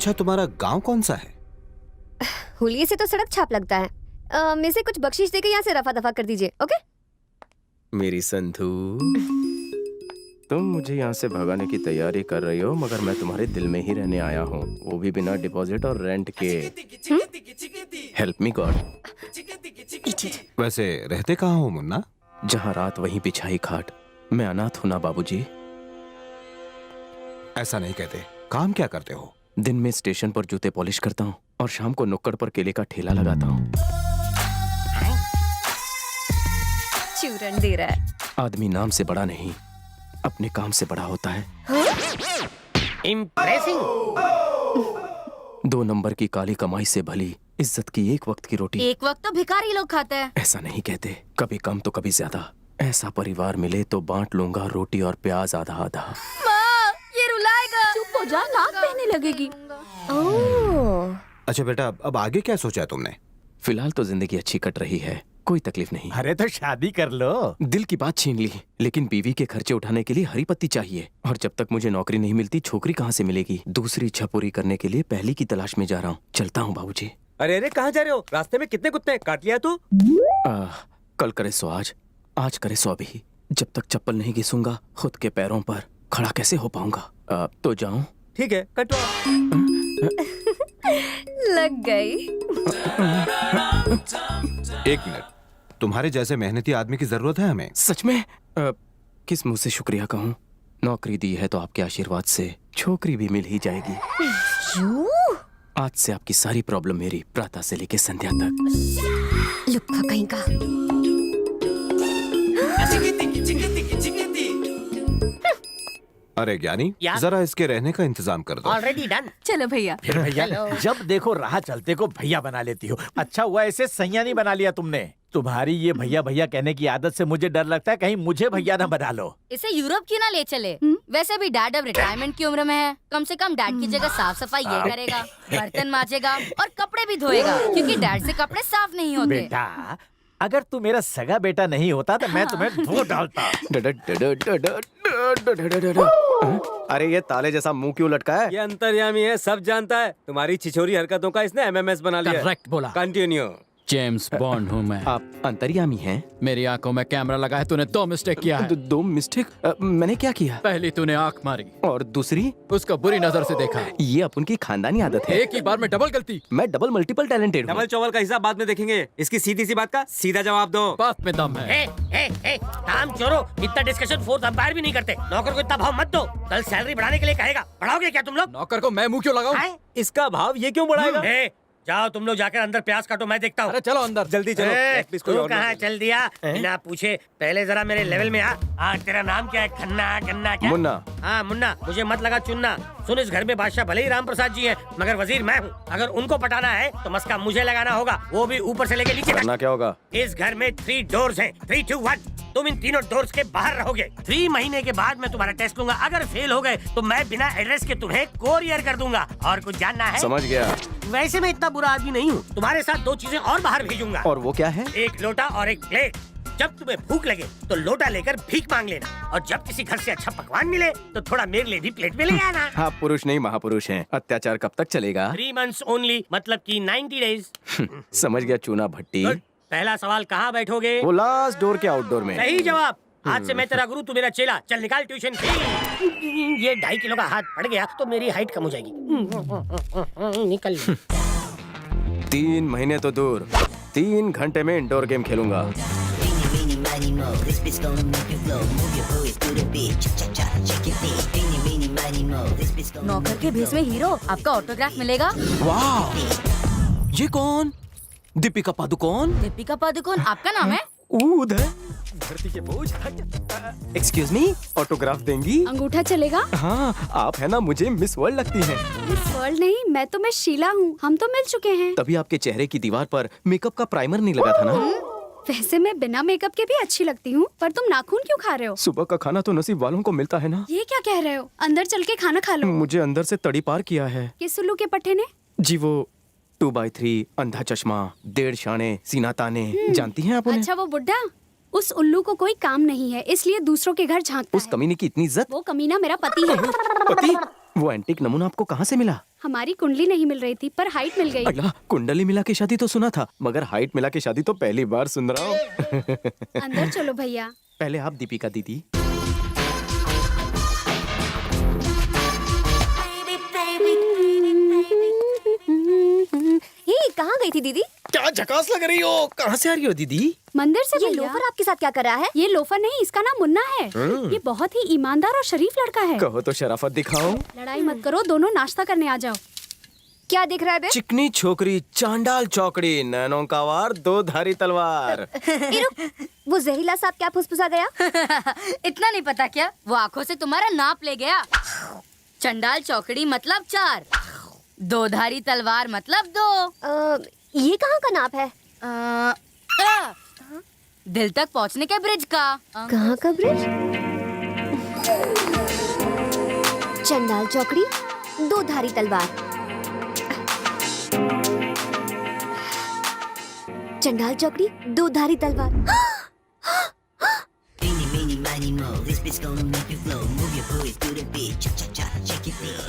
अच्छा, तुम्हारा गांव कौन सा है? हुलिये से तो सड़क छाप लगता है। मुझे कुछ बख्शीश देकर यहाँ से रफा दफा कर दीजिए, ओके? मेरी संधू, तुम मुझे यहाँ से भगाने की तैयारी कर रही हो, मगर मैं तुम्हारे दिल में ही रहने आया हूँ, वो भी बिना डिपॉजिट और रेंट के। Help me God. वैसे रहते कहाँ हो मुन्ना? जहाँ रात वहीं बिछाई खाट। मैं अनाथ हूँ ना बाबूजी। ऐसा नहीं कहते। काम क्या करते हो? दिन में स्टेशन पर जूते पॉलिश करता हूँ और शाम को नुक्कड़ पर केले का ठेला लगाता हूँ। चूरन दे रहा है। आदमी नाम से बड़ा नहीं, अपने काम से बड़ा होता है। इम्प्रेसिंग। 2 नंबर की काली कमाई से भली इज्जत की एक वक्त की रोटी एक वक्त तो भिखारी लोग खाते हैं। ऐसा नहीं कहते, कभी कम तो कभी ज्यादा। ऐसा परिवार मिले तो बांट लूंगा रोटी और प्याज आधा आधा। माँ, ये रुलाएगा। चुप हो जा, नाक बहने लगेगी। ओह, अच्छा बेटा, अब आगे क्या सोचा है तुमने? फिलहाल तो जिंदगी अच्छी कट रही है, कोई तकलीफ नहीं। अरे तो शादी कर लो। दिल की बात छीन ली, लेकिन बीवी के खर्चे उठाने के लिए हरी पत्ती चाहिए, और जब तक मुझे नौकरी नहीं मिलती छोकरी कहाँ से मिलेगी? दूसरी इच्छा पूरी करने के लिए पहली की तलाश में जा रहा हूँ। चलता हूँ बाबूजी। अरे अरे, कहाँ जा रहे हो? रास्ते में कितने कुत्ते काट लिया तू? कल करे सो आज करे सो अभी। जब तक चप्पल नहीं घिसूंगा खुद के पैरों पर खड़ा कैसे हो पाऊंगा? तो जाऊं? ठीक है, कटवा। लग गई। एक मिनट, तुम्हारे जैसे मेहनती आदमी की जरूरत है हमें। सच में? किस मुंह से शुक्रिया कहूँ? नौकरी दी है तो आपके आशीर्वाद से छोकरी भी मिल ही जाएगी। आज से आपकी सारी प्रॉब्लम मेरी, प्रातः से लेके संध्या तक। लुक्का कहीं का। अरे ज्ञानी, या? जरा इसके रहने का इंतजाम कर दो। Already done. चलो भैया। फिर भैया, जब देखो राह चलते को भैया बना लेती हो। अच्छा हुआ ऐसे सैया नहीं बना लिया तुमने। तुम्हारी ये भैया भैया कहने की आदत से मुझे डर लगता है कहीं मुझे भैया ना बना लो। इसे यूरोप क्यों ना ले चले? वैसे भी डैड अब रिटायरमेंट की उम्र में है। कम से कम डैड की जगह साफ सफाई ये करेगा, बर्तन मांजेगा और कपड़े भी धोएगा, क्योंकि डैड से कपड़े साफ नहीं होते। बेटा, अगर तू मेरा सगा बेटा नहीं होता तो मैं तुम्हें धो डालता। अरे ये ताले जैसा मुंह क्यों लटका है? ये अंतर्यामी है, सब जानता है। तुम्हारी छिछोरी हरकतों का इसने एमएमएस बना लिया। करेक्ट बोला। कंटिन्यू। जेम्स बॉन्ड हूँ मैं। आप अंतर्यामी हैं? मेरी आंखों में कैमरा लगा है, तूने 2 मिस्टेक किया है। 2 मिस्टेक? मैंने क्या किया? पहली तूने आंख मारी और दूसरी? उसको बुरी नजर से देखा। ये अपन की खानदानी आदत है। एक ही बार में डबल गलती। मैं डबल मल्टीपल टैलेंटेड हूँ। डबल चौवल का हिसाब बाद में देखेंगे। इसकी सीधी सी बात का सीधा जवाब दो। बात में दम है। काम चोरो, इतना डिस्कशन फोर्थ अंपायर भी नहीं करते। नौकर को इतना भाव मत दो, कल सैलरी बढ़ाने के लिए कहेगा। बढ़ाओगे क्या तुम लोग? नौकर को मैं मुंह क्यों लगाऊं? इसका भाव ये क्यों बढ़ाएगा? जाओ तुम लोग जाकर अंदर प्याज काटो, मैं देखता हूँ। अरे चलो अंदर। जल्दी चलो। प्लीज कोई तू और कहाँ ना- चल दिया बिना पूछे? पहले जरा मेरे लेवल में आ। तेरा नाम क्या है? खन्ना गन्ना क्या? मुन्ना। हाँ मुन्ना, मुझे मत लगा चुनना। सुन, इस घर में बादशाह भले ही राम प्रसाद जी हैं, मगर वजीर मैं हूँ। अगर उनको पटाना है तो मस्का मुझे लगाना होगा, वो भी ऊपर से लेके नीचे तक। करना क्या होगा? इस घर में 3 डोर्स हैं। 3, 2, 1। तुम इन तीनों डोर्स के बाहर रहोगे। 3 महीने के बाद मैं तुम्हारा टेस्ट लूंगा। अगर फेल हो गए तो मैं बिना एड्रेस के तुम्हें कोरियर कर दूंगा। और कुछ जानना है? समझ गया। वैसे मैं इतना बुरा आदमी नहीं हूँ। तुम्हारे साथ 2 चीजें और बाहर भेजूंगा। और वो क्या है? एक लोटा और एक प्लेट। जब तुम्हें भूख लगे तो लोटा लेकर भीख मांग लेना, और जब किसी घर से अच्छा पकवान मिले तो थोड़ा मेरे लिए भी प्लेट में ले आना। आप पुरुष नहीं महापुरुष हैं। अत्याचार कब तक चलेगा? 3 months ओनली, मतलब कि 90 days। समझ गया चूना भट्टी। पहला सवाल, कहाँ बैठोगे? वो लास्ट डोर के आउटडोर में। सही जवाब। आज से मैं तेरा गुरु, तू मेरा चेला। चल निकाल ट्यूशन फी। ये 2.5 किलो का हाथ पड़ गया तो मेरी हाइट कम हो जाएगी। निकल। 3 महीने तो दूर, 3 घंटे में इंडोर गेम खेलूंगा। नौकर के भेष में हीरो, आपका ऑटोग्राफ मिलेगा। वाह, ये कौन? दीपिका पादुकोण। दीपिका पादुकोण आपका नाम है? उधर धरती के बोझ। एक्सक्यूज मी, ऑटोग्राफ देंगी? अंगूठा चलेगा? हाँ, आप है ना, मुझे मिस वर्ल्ड लगती हैं। मिस वर्ल्ड नहीं, मैं तो मिस शीला हूँ। हम तो मिल चुके हैं। तभी आपके चेहरे की दीवार पर मेकअप का प्राइमर नहीं लगा था ना? वैसे मैं बिना मेकअप के भी अच्छी लगती हूँ, पर तुम नाखून क्यों खा रहे हो? सुबह का खाना तो नसीब वालों को मिलता है ना। ये क्या कह रहे हो? अंदर चल के खाना खा लो। मुझे अंदर से तड़ी पार किया है। किस उल्लू के पट्टे ने? जी वो 2x3, अंधा चश्मा, 1.5 शाने, सीना ताने, जानती हैं आप उन्हें? अच्छा, वो बुड्ढा? उस उल्लू को कोई काम नहीं है, इसलिए दूसरों के घर झांकता उस है। कमीने की इतनी इज्जत। वो कमीना मेरा पति है। पति? वो एंटीक नमूना आपको कहाँ से मिला? हमारी कुंडली नहीं मिल रही थी पर हाइट मिल गई। अल्लाह, कुंडली मिला के शादी तो सुना था, मगर हाइट मिला के शादी तो पहली बार सुन रहा हूँ। अंदर चलो भैया। पहले आप दीपिका दीदी। हे, कहाँ गई थी दीदी? क्या झकास लग रही हो? कहाँ से आ रही हो दीदी? मंदिर से ये भैया। लोफर आपके साथ क्या कर रहा है? ये लोफर नहीं, इसका नाम मुन्ना है। ये बहुत ही ईमानदार और शरीफ लड़का है। कहो तो शराफत दिखाओ। लड़ाई मत करो, दोनों नाश्ता करने आ जाओ। क्या दिख रहा है बे? चिकनी छोकरी, चांडाल चौकड़ी, नैनों का वार, दो धारी तलवार। ए, रुक, वो जहरीला सांप क्या फुसफुसा गया? इतना नहीं पता क्या? वो आंखों से तुम्हारा नाप ले गया। चंडाल चौकड़ी मतलब 4, दो धारी तलवार मतलब 2। ये कहाँ का नाप है? दिल तक पहुंचने के ब्रिज का। कहाँ का ब्रिज? चंडाल चौकड़ी, दो धारी तलवार। चंडाल चौकड़ी, दो धारी तलवार।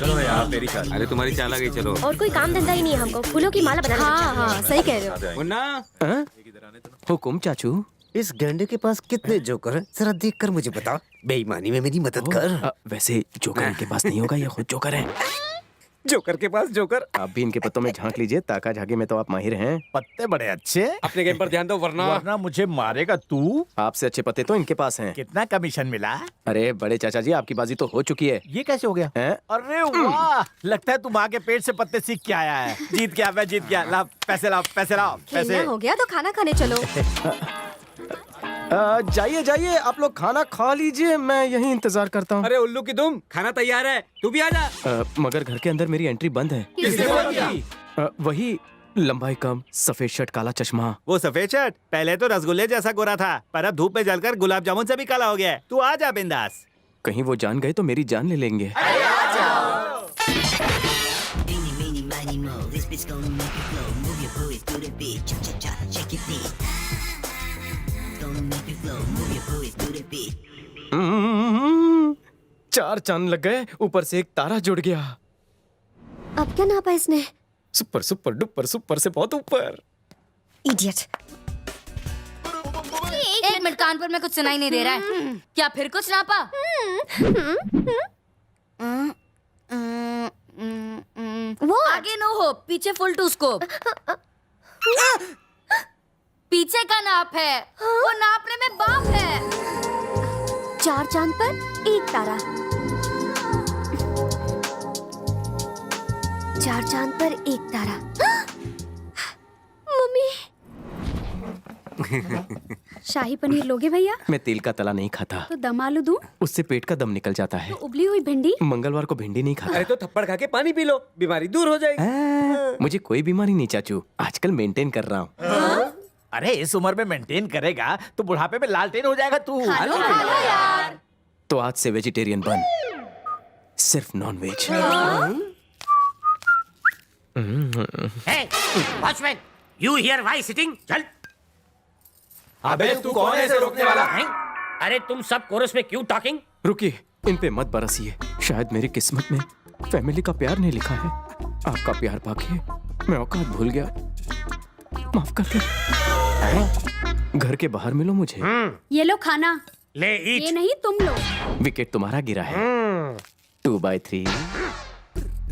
चलो यार मेरी चाल। अरे तुम्हारी चाल आ गई, चलो। और कोई काम धंधा ही नहीं है हमको, फूलों की माला बनाना। हाँ हाँ, सही कह रहे हो। मुन्ना, हाँ? हुकुम चाचू। इस गैंडे के पास कितने जोकर हैं? जरा देख कर मुझे बता। बेईमानी में मेरी मदद कर। वैसे जोकर इनके पास नहीं होगा, ये खुद जोकर है। जोकर के पास जोकर। आप भी इनके पत्तों में झांक लीजिए, ताका झाके में तो आप माहिर हैं। पत्ते बड़े अच्छे। अपने गेम पर ध्यान दो वरना मुझे मारेगा तू। आपसे अच्छे पत्ते तो इनके पास हैं। कितना कमीशन मिला? अरे बड़े चाचा जी, आपकी बाजी तो हो चुकी है। ये कैसे हो गया? हैं? अरे वाह, लगता है तुम आगे पेट से पत्ते सीख के आया है। जीत गया, मैं जीत गया। ला पैसे, लाओ पैसे, लाओ पैसे। खेलना हो गया तो खाना खाने चलो। जाइए जाइए, आप लोग खाना खा लीजिए, मैं यहीं इंतजार करता हूँ। अरे उल्लू की तुम, खाना तैयार है, तू भी आ जा। मगर घर के अंदर मेरी एंट्री बंद है। किसने बोल दिया? वही लंबाई कम, सफेद शर्ट, काला चश्मा। वो सफेद शर्ट पहले तो रसगुल्ले जैसा गोरा था, पर अब धूप में जलकर गुलाब जामुन से भी काला हो गया है। तू आ जा बिंदास। कहीं वो जान गए तो मेरी जान ले लेंगे। चार चांद लग गए, ऊपर से एक तारा जुड़ गया। अब क्या नापा इसने? सुपर सुपर डुपर, सुपर से बहुत ऊपर। इडियट। एक मिनट, कान पर में कुछ सुनाई नहीं दे रहा है। क्या फिर कुछ नापा? आगे नो हो, पीछे फुल टू स्कोप। पीछे का नाप है, वो नापने में बाप है। 4 चांद पर एक तारा। 4 चांद पर एक तारा। मम्मी। शाही पनीर लोगे भैया? मैं तेल का तला नहीं खाता, तो दम आलू दूं? उससे पेट का दम निकल जाता है। तो उबली हुई भिंडी? मंगलवार को भिंडी नहीं खाता। अरे तो थप्पड़ खा के पानी पी लो, बीमारी दूर हो जाएगी। मुझे कोई बीमारी नहीं चाचू, आजकल मेंटेन कर रहा हूँ। अरे इस उम्र में मेंटेन करेगा तो बुढ़ापे में लालटेन हो जाएगा तू। हेलो यार। तो आज से वेजिटेरियन बन, सिर्फ non veg. Hey, watchman, you here why sitting? चल। अबे तू कौन है इसे रोकने वाला? हैं? अरे तुम सब कोरस में क्यों टॉकिंग? रुकिए, इन पे मत बरसिए। शायद मेरी किस्मत में फैमिली का प्यार नहीं लिखा है। आपका प्यार पाके मैं औकात भूल गया, माफ कर दो। घर के बाहर मिलो मुझे। ये लो खाना। ले ये ईट। नहीं तुम लो। विकेट तुम्हारा गिरा है। 2/3।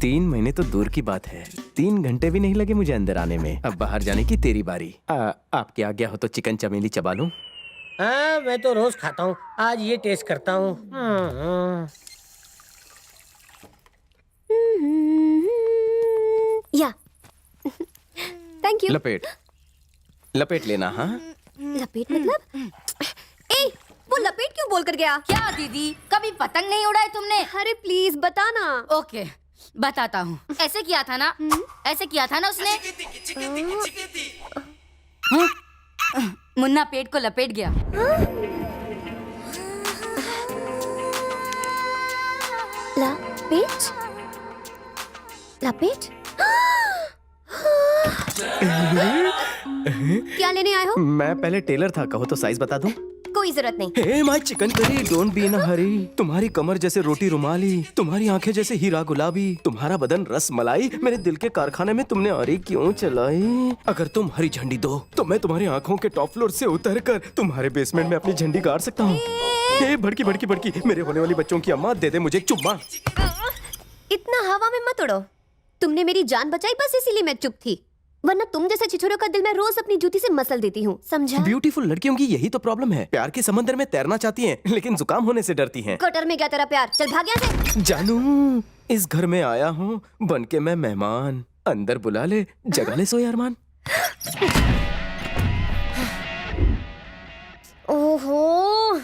3 महीने तो दूर की बात है, 3 घंटे भी नहीं लगे मुझे अंदर आने में। अब बाहर जाने की तेरी बारी। आपकी आज्ञा हो तो चिकन चमेली चबा लूं? हाँ, मैं तो रोज खाता हूँ, आज ये टेस्ट करता हूँ। या। Thank you. लपेट लपेट लेना। हाँ, लपेट मतलब? ए, वो लपेट क्यों बोल कर गया? क्या दीदी, कभी पतंग नहीं उड़ाई तुमने? अरे प्लीज बताना। ओके, बताता हूँ। ऐसे किया था ना, ऐसे किया था ना उसने। मुन्ना पेट को लपेट गया। लपेट? लपेट? क्या लेने आए हो? मैं पहले टेलर था, कहो तो साइज बता दूं? कोई जरूरत नहीं। Hey my chicken curry, don't be in a hurry. तुम्हारी कमर जैसे रोटी रुमाली, तुम्हारी आंखें जैसे हीरा गुलाबी, तुम्हारा बदन रस मलाई, मेरे दिल के कारखाने में तुमने आरी क्यों चलाई? अगर तुम हरी झंडी दो तो मैं तुम्हारी आंखों के टॉप फ्लोर से उतरकर तुम्हारे बेसमेंट में अपनी झंडी गाड़ सकता हूँ। हे भड़की भड़की भड़की, मेरे होने वाली बच्चों की अम्मा, दे दे मुझे एक चुम्मा। इतना हवा में मत उड़ो। तुमने मेरी जान बचाई, बस इसीलिए मैं चुप थी, वरना तुम जैसे छिछोरों का दिल मैं रोज अपनी जूती से मसल देती हूँ, समझा? ब्यूटीफुल लड़कियों की यही तो प्रॉब्लम है, प्यार के समंदर में तैरना चाहती हैं, लेकिन जुकाम होने से डरती हैं। कटर में गया तेरा प्यार, चल भाग यहाँ से। जानू, इस घर में आया हूँ बन के मैं मेहमान, अंदर बुला ले, जगा ले सोए अरमान। ओहो,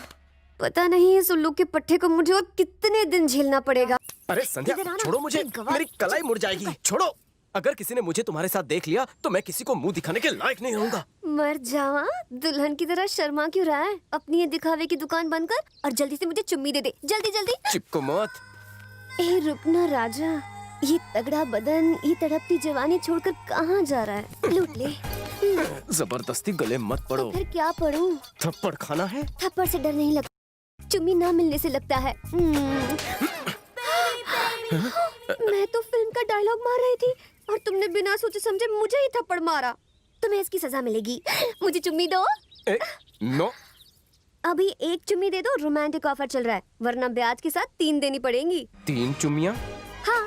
पता नहीं इस उल्लू के पट्टे को मुझे और कितने दिन झेलना पड़ेगा। अरे संध्या, इधर आना, छोड़ो मुझे, गवार- मेरी कलाई मुड़ जाएगी, छोड़ो। अगर किसी ने मुझे तुम्हारे साथ देख लिया तो मैं किसी को मुंह दिखाने के लायक नहीं रहूंगा। मर जावा, दुल्हन की तरह शर्मा क्यों रहा है? अपनी ये दिखावे की दुकान बंद कर और जल्दी से मुझे चुम्मी दे दे, जल्दी जल्दी। चिपको मत। ए रुकना राजा, ये तगड़ा बदन, ये तड़पती जवानी छोड़कर कहाँ जा रहा है? लूट ले। जबरदस्ती गले मत पड़ो। फिर क्या पढ़ूं? थप्पड़ खाना है? थप्पड़ से डर नहीं लगता, चुम्मी ना मिलने से लगता है। मैं तो फिल्म का डायलॉग मार रही थी और तुमने बिना सोचे समझे मुझे ही थप्पड़ मारा। तुम्हें इसकी सजा मिलेगी। मुझे चुम्मी दो। नो। अभी एक चुम्मी दे दो, रोमांटिक ऑफर चल रहा है, वरना ब्याज के साथ 3 देनी पड़ेंगी। 3 चुम्मियां? हाँ,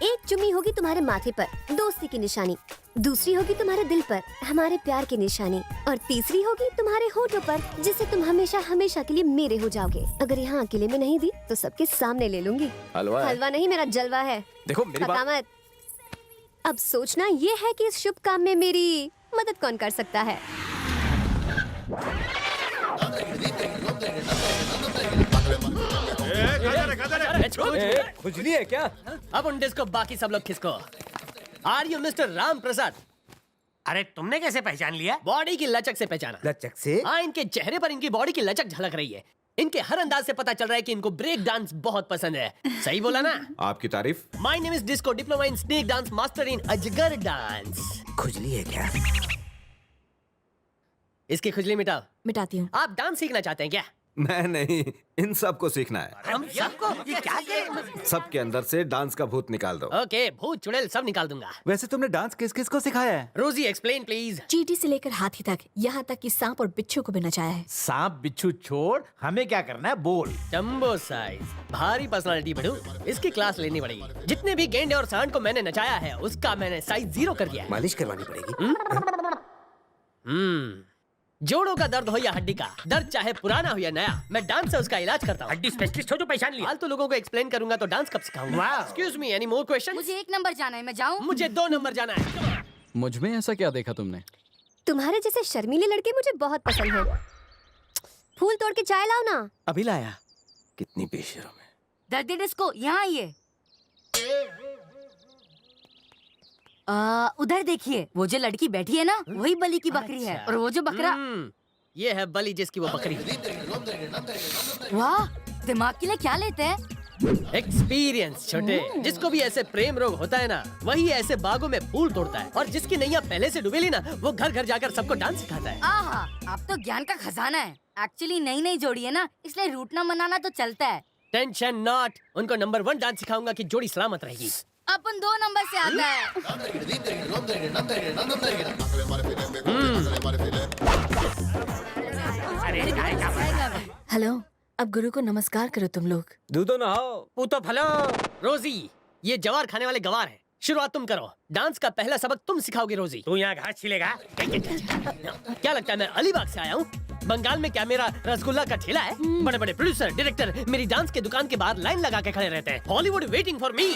एक चुम्मी होगी तुम्हारे माथे पर, दोस्ती की निशानी, दूसरी होगी तुम्हारे दिल पर, हमारे प्यार की निशानी, और तीसरी होगी तुम्हारे होठों पर, जिससे तुम हमेशा हमेशा के लिए मेरे हो जाओगे। अगर यहाँ अकेले में नहीं दी तो सबके सामने ले लूंगी। हलवा है। हलवा नहीं, मेरा जलवा है। देखो मेरी बात। मत। अब सोचना ये है कि इस शुभ काम में मेरी मदद कौन कर सकता है। खुजली है क्या? अब उन डिस्को बाकी सब लोग किसको? Are you mister Ram Prasad? अरे तुमने कैसे पहचान लिया? बॉडी की लचक से पहचाना। लचक से? हाँ, इनके चेहरे पर इनकी बॉडी की लचक झलक रही है। इनके हर अंदाज से पता चल रहा है कि इनको ब्रेक डांस बहुत पसंद है। सही बोला ना? आपकी तारीफ। My name is disco, diploma in snake dance, master in अजगर डांस। खुजली है क्या? इसकी खुजली मिटाओ। मिटाती हूँ। आप डांस सीखना चाहते हैं क्या? मैं नहीं, इन सबको सीखना है। हम सबको ये क्या करें? सबके अंदर से डांस का भूत निकाल दो। ओके, भूत चुड़ैल सब निकाल दूंगा। वैसे तुमने डांस किस किस को सिखाया है? रोजी एक्सप्लेन प्लीज। चींटी से लेकर हाथी तक, यहाँ तक कि सांप और बिच्छू को भी नचाया है। सांप बिच्छू छोड़, हमें क्या करना है बोल। जंबो साइज, भारी पर्सनालिटी बड़ू, इसकी क्लास लेनी पड़ेगी। जितने भी गेंडे और सांड को मैंने नचाया है उसका मैंने साइज 0 कर दिया है। मालिश करवानी पड़ेगी। जोड़ों का दर्द हो या हड्डी का दर्द, चाहे पुराना हो या नया, मैं डांस से उसका इलाज करता हूँ। हड्डी स्पेशलिस्ट हो जो पहचान लिया। फालतू लोगों को एक्सप्लेन करूंगा तो डांस कब सिखाऊंगा? Excuse me, any more question? मुझे 1 नंबर जाना है, मैं जाऊँ? मुझे 2 नंबर जाना है। मुझ में ऐसा क्या देखा तुमने? तुम्हारे जैसे शर्मीले लड़के मुझे बहुत पसंद हैं। फूल तोड़ के चाय लाओ ना। अभी लाया। कितनी बेशर्म है। दर्दी डिस्को, यहाँ आइए। उधर देखिए, वो जो लड़की बैठी है ना, वही बलि की बकरी है, और वो जो बकरा। ये है बलि जिसकी वो बकरी। वाह, दिमाग के लिए क्या लेते हैं? एक्सपीरियंस छोटे। जिसको भी ऐसे प्रेम रोग होता है ना, वही ऐसे बागों में फूल तोड़ता है, और जिसकी नैया पहले से डूबेली ना, वो घर घर जाकर सबको डांस सिखाता है। आहा, आप तो ज्ञान का खजाना है। एक्चुअली नई जोड़ी है ना, इसलिए रूठना मनाना तो चलता है। टेंशन नॉट, उनको नंबर 1 डांस सिखाऊंगा कि जोड़ी सलामत रहेगी। अपन 2 नंबर से आता है। हेलो, अब गुरु को नमस्कार करो तुम लोग। दूधो नहाओ, पूतो फलो। रोजी, ये जवार खाने वाले गवार हैं। शुरुआत तुम करो। डांस का पहला सबक तुम सिखाओगे रोजी। तू यहाँ घास छिलेगा? क्या लगता है मैं अलीबाग से आया हूँ? बंगाल में क्या मेरा रसगुल्ला का ठेला है? बड़े बड़े प्रोड्यूसर, डायरेक्टर मेरी डांस के दुकान के बाहर लाइन लगा के खड़े रहते हैं। Hollywood waiting for me.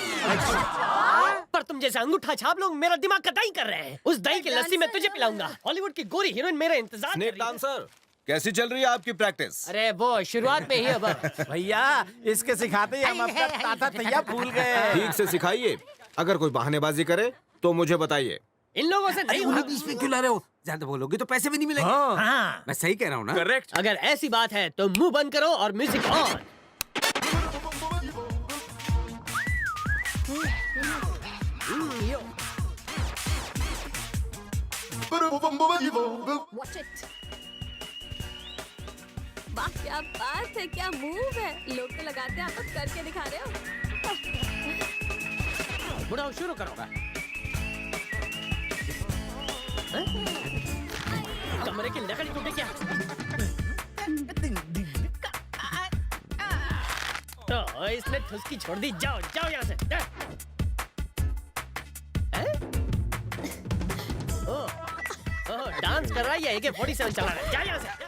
पर तुम जैसे अंगूठा छाप लोग मेरा दिमाग का दही कर रहे हैं। उस दही की लस्सी मैं तुझे पिलाऊंगा। हॉलीवुड की गोरी हीरोइन मेरा इंतजार कर स्नेक रही है। डांसर, कैसी चल रही है आपकी प्रैक्टिस? अरे वो शुरुआत में ही अब। भैया, इसके सिखाते ही हम अपना ताता तैया भूल गए। ठीक से सिखाइए। अगर कोई बहानेबाजी करे तो मुझे बताइए। इन लोगों से नहीं होगा। बीच में क्यों ला रहे हो? ज्यादा बोलोगे तो पैसे भी नहीं मिलेंगे। हाँ। मैं सही कह रहा हूँ ना? करेक्ट। अगर ऐसी बात है तो मुंह बंद करो और म्यूजिक ऑन। वाह क्या बात है, क्या मूव है। लोग तो लगाते हैं, आप तो करके दिखा रहे हो। बुढ़ाओ शुरू करो। हैं? कमरे की लकड़ी टूटे क्या? तो इसने ठुसकी छोड़ दी। जाओ जाओ यहाँ से। हैं? ओह, डांस कर रहा है या AK-47 चला रहा है? जा यहाँ से।